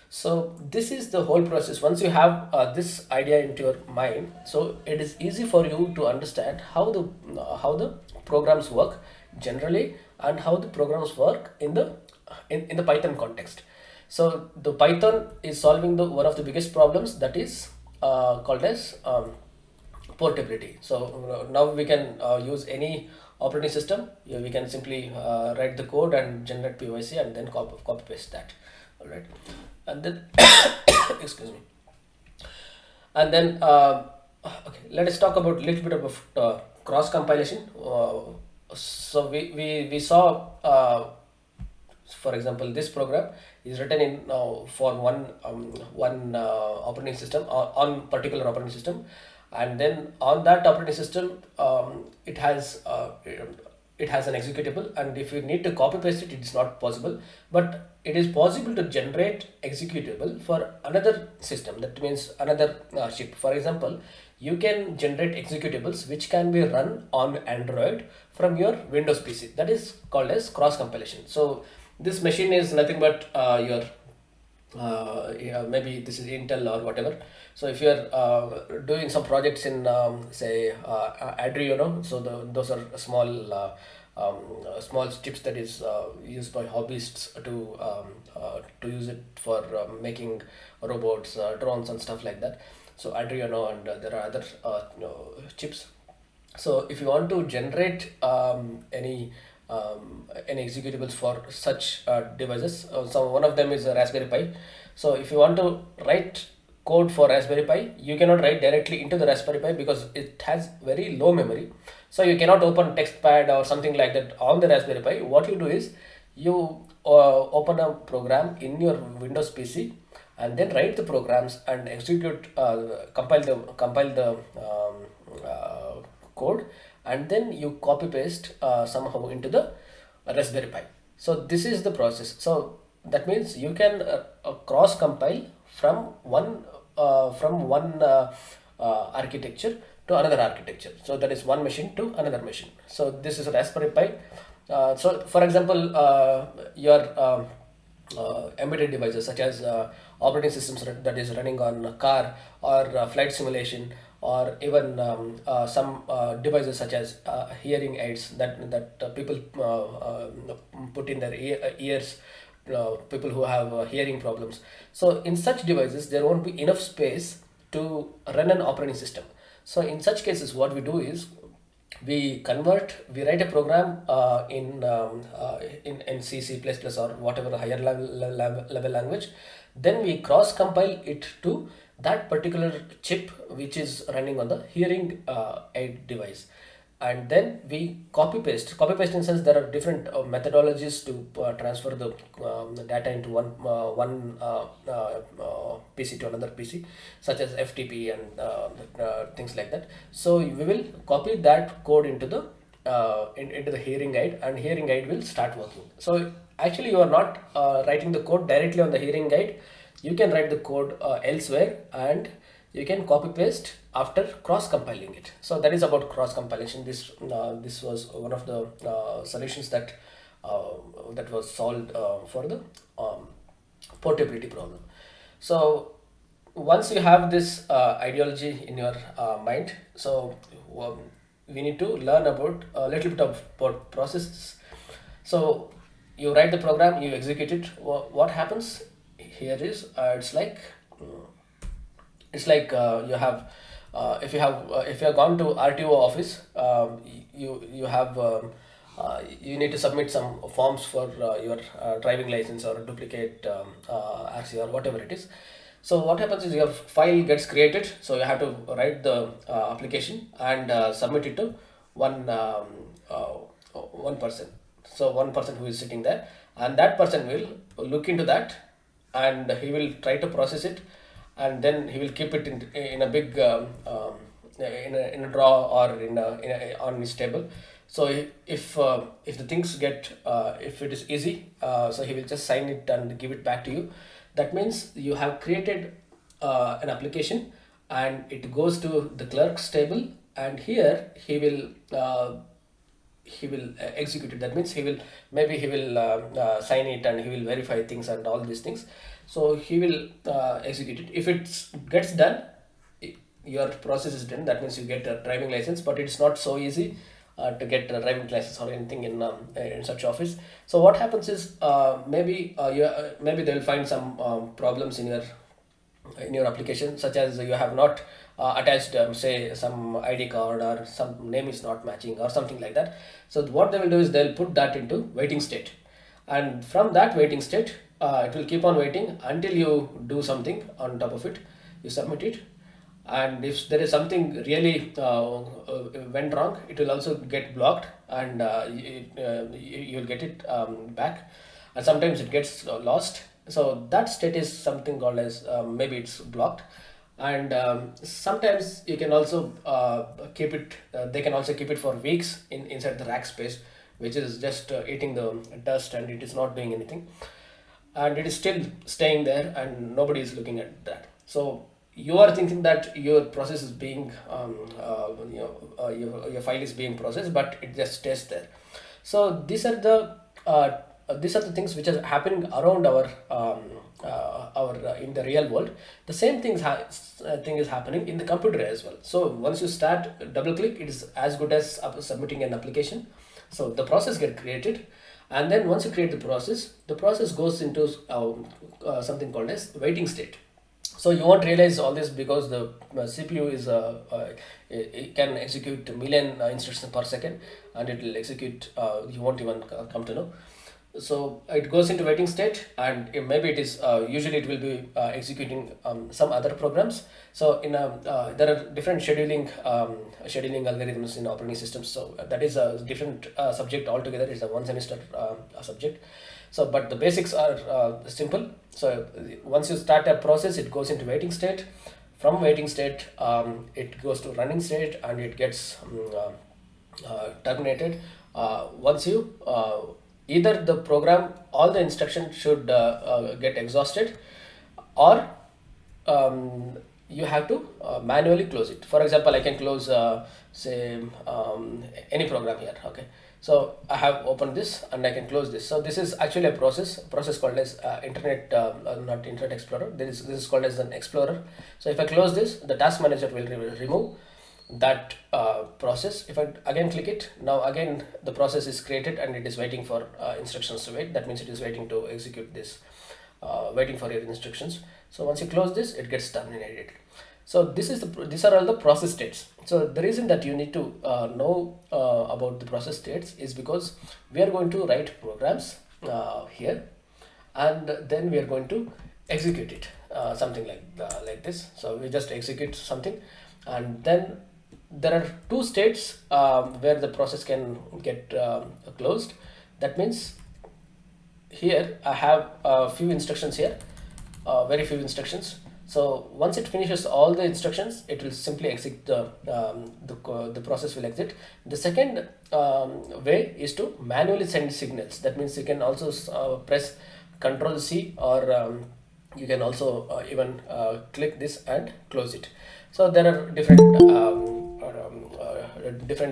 So this is the whole process. Once you have this idea into your mind, so it is easy for you to understand how the programs work generally, and how the programs work in the Python context. So the Python is solving one of the biggest problems, that is called as portability. So now we can use any operating system. We can simply write the code and generate PYC, and then copy paste that. All right, and then excuse me. And then okay, let us talk about a little bit about cross compilation. So we saw. For example, this program is written in for one operating system, on particular operating system, and then on that operating system it has an executable, and if you need to copy paste it, it's not possible. But it is possible to generate executable for another system. That means another chip. For example, you can generate executables which can be run on Android from your Windows PC. That is called as cross compilation. So this machine is nothing but your yeah, maybe this is Intel or whatever. So if you're doing some projects in say Adreno, so those are small chips that is used by hobbyists to use it for making robots, drones, and stuff like that. So Adreno, and there are other chips. So if you want to generate any executables for such devices, so one of them is a Raspberry Pi. So if you want to write code for Raspberry Pi, you cannot write directly into the Raspberry Pi because it has very low memory. So you cannot open TextPad or something like that on the Raspberry Pi. What you do is you open a program in your Windows PC and then write the programs and execute, compile the code, and then you copy paste somehow into the Raspberry Pi. So this is the process. So that means you can cross compile from one architecture to another architecture. So that is one machine to another machine. So this is a Raspberry Pi. So for example, your embedded devices such as operating systems that is running on a car, or flight simulation, or even some devices such as hearing aids that people put in their ears, people who have hearing problems. So in such devices there won't be enough space to run an operating system. So in such cases what we do is we write a program in C, C++ or whatever higher level language. Then we cross compile it to that particular chip which is running on the hearing aid device, and then we copy paste in sense there are different methodologies to transfer the data into one PC to another PC, such as FTP and things like that. So we will copy that code into the hearing aid, and hearing aid will start working. So actually you are not writing the code directly on the hearing aid. You can write the code elsewhere, and you can copy paste after cross compiling it. So that is about cross compilation. This was one of the solutions that was solved for the portability problem. So once you have this ideology in your mind, so um, we need to learn about a little bit about processes. So you write the program, you execute it. What happens here is mm, you have if you have gone to RTO office, you have you need to submit some forms for your driving license or duplicate RC or whatever it is. So what happens is your file gets created, so you have to write the application and submit it to one uh, one person. So one person who is sitting there, and that person will look into that, and he will try to process it, and then he will keep it in a big in a drawer, or on his table. So if the things get if it is easy, so he will just sign it and give it back to you. That means you have created an application, and it goes to the clerk's table, and here he will execute it. That means he will sign it, and he will verify things and all these things. So he will execute it. If it gets done, your process is done. That means you get a driving license. But it's not so easy to get a driving license or anything in such office. So what happens is maybe they will find some problems in your application, such as you have not attached say some ID card, or some name is not matching or something like that. So what they will do is they'll put that into waiting state, and from that waiting state it will keep on waiting until you do something on top of it. You submit it, and if there is something really went wrong, it will also get blocked, and you'll get it back, and sometimes it gets lost. So that state is something called as maybe it's blocked. And sometimes you can also keep it they can also keep it for weeks inside the rack space, which is just eating the dust, and it is not doing anything, and it is still staying there, and nobody is looking at that. So you are thinking that your process is being your file is being processed, but it just stays there. So uh, these are the things which are happening around our in the real world. The same thing is happening in the computer as well. So once you start double click, it is as good as submitting an application. So the process get created, and then once you create the process goes into something called as waiting state. So you won't realize all this because the CPU is it can execute a million instructions per second, and it will execute, you won't even come to know. So it goes into waiting state, and maybe it is usually it will be executing some other programs. So in a there are different scheduling algorithms in operating systems. So that is a different subject altogether. It's a one semester subject. So but the basics are simple. So once you start a process, it goes into waiting state. From waiting state, it goes to running state, and it gets terminated once you either the program, all the instructions should get exhausted, or you have to manually close it. For example, I can close say any program here. Okay, so I have opened this and I can close this. So this is actually a process called as internet not Internet Explorer. This is called as an explorer. So if I close this, the task manager will remove that process. If I again click it, now again the process is created and it is waiting for instructions to wait. That means it is waiting to execute this, waiting for your instructions. So once you close this, it gets terminated. So these are all the process states. So the reason that you need to know about the process states is because we are going to write programs here, and then we are going to execute it, something like this. So we just execute something, and then there are two states where the process can get closed. That means here I have a few instructions here, very few instructions. So once it finishes all the instructions, it will simply exit the process will exit. The second way is to manually send signals. That means you can also press Control C, or you can also even click this and close it. So there are different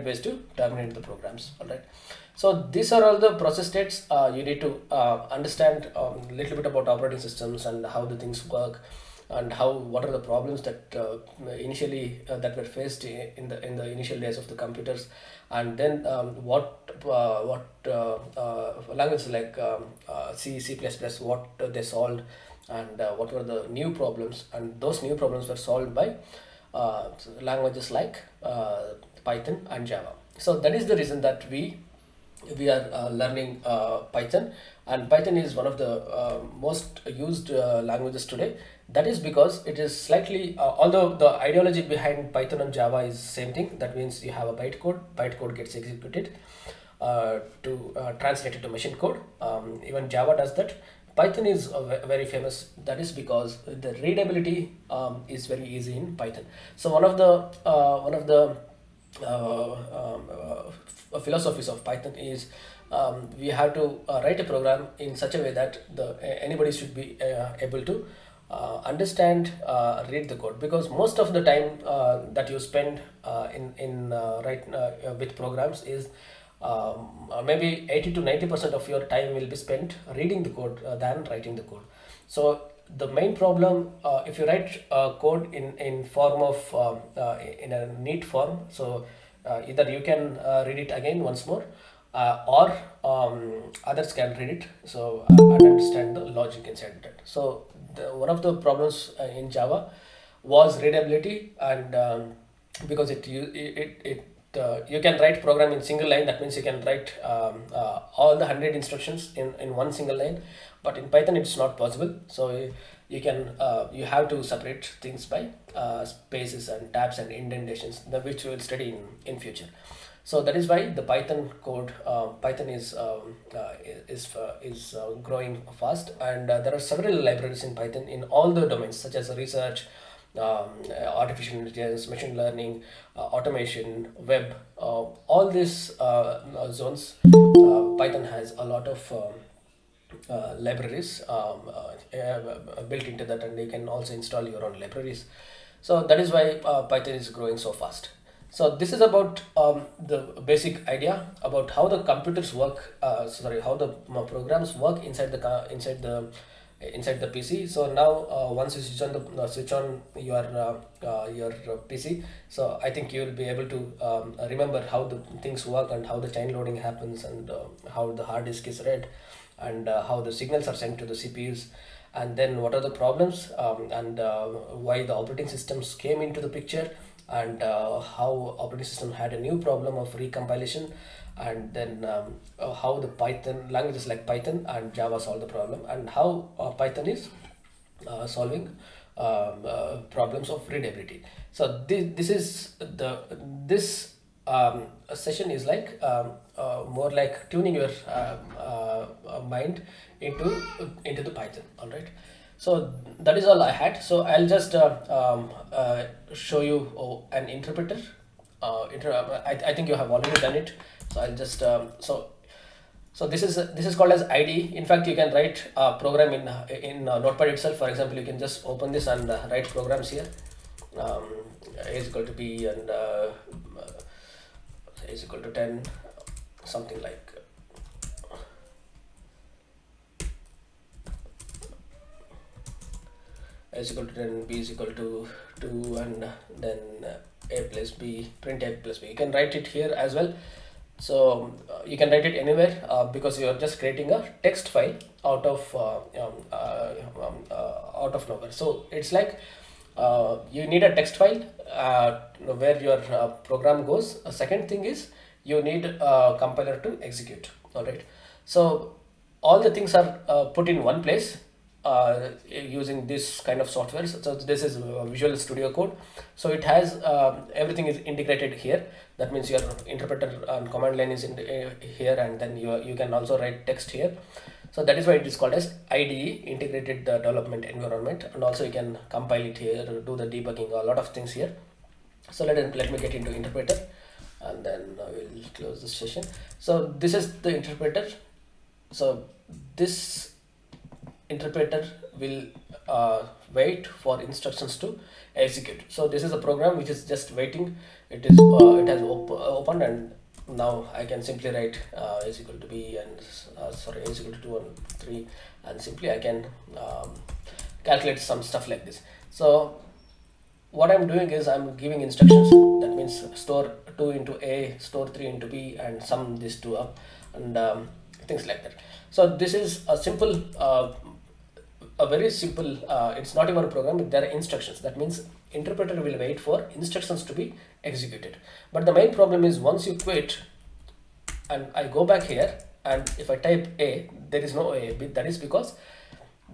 ways to terminate the programs. All right. So these are all the process states. You need to understand a little bit about operating systems and how the things work, and what are the problems that initially that were faced in the initial days of the computers, and then what languages like C, C++, what they solved, and what were the new problems, and those new problems were solved by languages like Python and Java. So that is the reason that we are learning Python, and Python is one of the most used languages today. That is because it is slightly, although the ideology behind Python and Java is same thing. That means you have a bytecode gets executed to translate it to machine code. Even Java does that. Python is very famous. That is because the readability is very easy in Python. So one of the philosophies of Python is we have to write a program in such a way that anybody should be able to understand, read the code, because most of the time that you spend in with programs is maybe 80 to 90% of your time will be spent reading the code than writing the code. So the main problem, if you write code in form of in a neat form, so either you can read it again once more, or others can read it, so and understand the logic inside that. So one of the problems in Java was readability, and because you can write program in single line. That means you can write all the 100 instructions in one single line, but in Python it's not possible. So you have to separate things by spaces and tabs and indentations, which we will study in future. So that is why the Python code, Python is growing fast, and there are several libraries in Python in all the domains, such as research, artificial intelligence, machine learning, automation, web, all these zones. Python has a lot of libraries built into that, and you can also install your own libraries. So that is why Python is growing so fast. So this is about the basic idea about how the computers work. Sorry, how the programs work inside the PC. So now once you switch on your PC, so I think you will be able to remember how the things work and how the chain loading happens, and how the hard disk is read, and how the signals are sent to the CPUs, and then what are the problems, and why the operating systems came into the picture, and how operating system had a new problem of recompilation, and then how the Python languages like Python and Java solve the problem, and how Python is solving problems of readability. So this is the this session is like more like tuning your mind into the Python. All right. So that is all I had. So I'll just show you an interpreter. I think you have already done it. So I'll just so this is called as IDE. In fact, you can write a program in Notepad itself. For example, you can just open this and write programs here. Um, A is equal to B, and A is equal to 10, something like A is equal to 10, B is equal to 2, and then A plus B, print A plus B. You can write it here as well. So you can write it anywhere because you are just creating a text file out of out of nowhere. So it's like you need a text file where your program goes. A second thing is you need a compiler to execute. All right. So all the things are put in one place using this kind of software. So this is Visual Studio Code. So it has everything is integrated here. That means your interpreter and command line is in here, and then you can also write text here. So that is why it is called as IDE, Integrated Development Environment, and also you can compile it here, do the debugging, a lot of things here. So let me get into interpreter, and then we'll close this session. So this is the interpreter. So this interpreter will wait for instructions to execute. So this is a program which is just waiting. It has opened, and now I can simply write is equal to B, and sorry, is equal to 2 and 3, and simply I can calculate some stuff like this. So what I'm doing is I'm giving instructions. That means store 2 into A, store 3 into B, and sum these two up, and things like that. So this is a very simple, it's not even a program, there are instructions. That means interpreter will wait for instructions to be executed. But the main problem is once you quit and I go back here, and if I type A, there is no A. That is because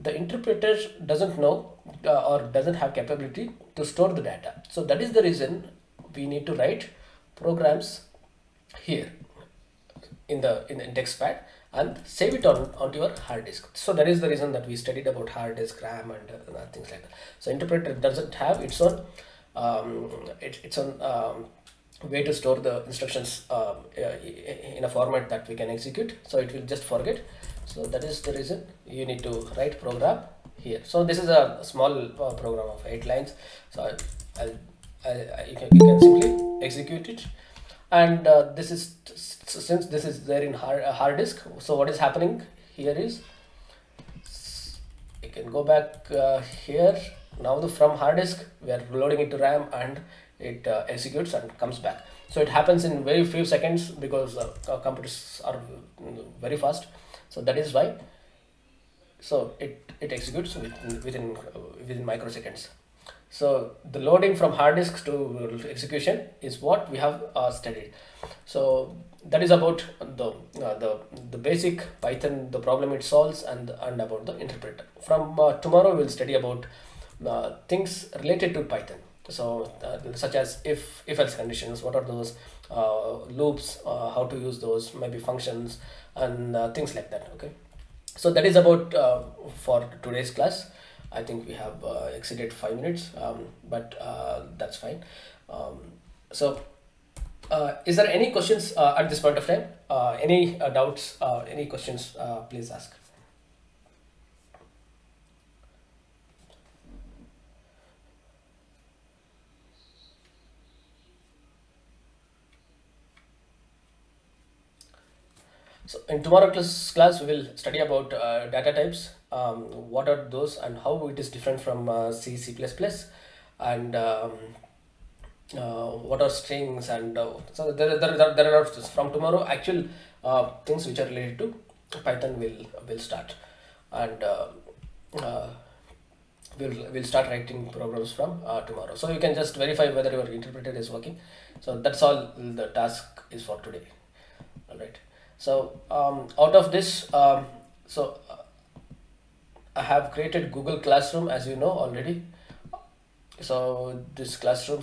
the interpreter doesn't know or doesn't have capability to store the data. So that is the reason we need to write programs here in the text pad and save it onto your hard disk. So that is the reason that we studied about hard disk, RAM, and things like that. So interpreter doesn't have its own way to store the instructions in a format that we can execute. So it will just forget. So that is the reason you need to write program here. So this is a small program of 8 lines. So you can simply execute it, and this is since this is there in hard disk. So what is happening here is you can go back here. Now from hard disk we are loading it to RAM, and it executes and comes back. So it happens in very few seconds because computers are very fast. So that is why. So it executes within microseconds. So the loading from hard disk to execution is what we have studied. So that is about the basic Python, the problem it solves, and about the interpreter. From tomorrow we'll study about things related to Python. So such as if else conditions, what are those, loops, how to use those, maybe functions, and things like that. Okay. So that is about for today's class. I think we have exceeded 5 minutes, but that's fine. So is there any questions at this point of time? Any doubts? Any questions? Please ask. So in tomorrow class we will study about data types, what are those and how it is different from C, C++, and what are strings, and so there are from tomorrow actual things which are related to Python will start, and uh, we'll start writing programs from tomorrow. So you can just verify whether your interpreter is working. So that's all the task is for today. All right. So out of this, I have created Google Classroom, as you know already. So this classroom,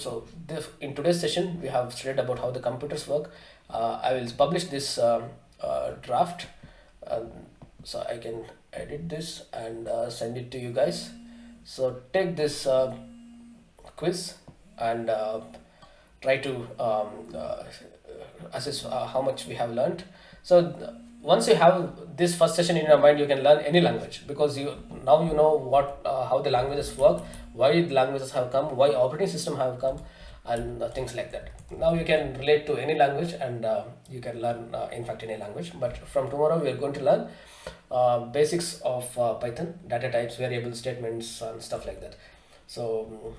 in today's session we have studied about how the computers work. I will publish this draft, um, so I can edit this and send it to you guys. So take this quiz and try to assess how much we have learned. So once you have this first session in your mind, you can learn any language, because you now you know what how the languages work, why the languages have come, why operating system have come, and things like that. Now you can relate to any language, and you can learn in fact any language. But from tomorrow we are going to learn basics of Python, data types, variable statements, and stuff like that. So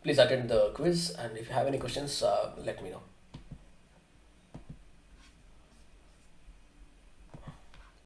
please attend the quiz, and if you have any questions, let me know.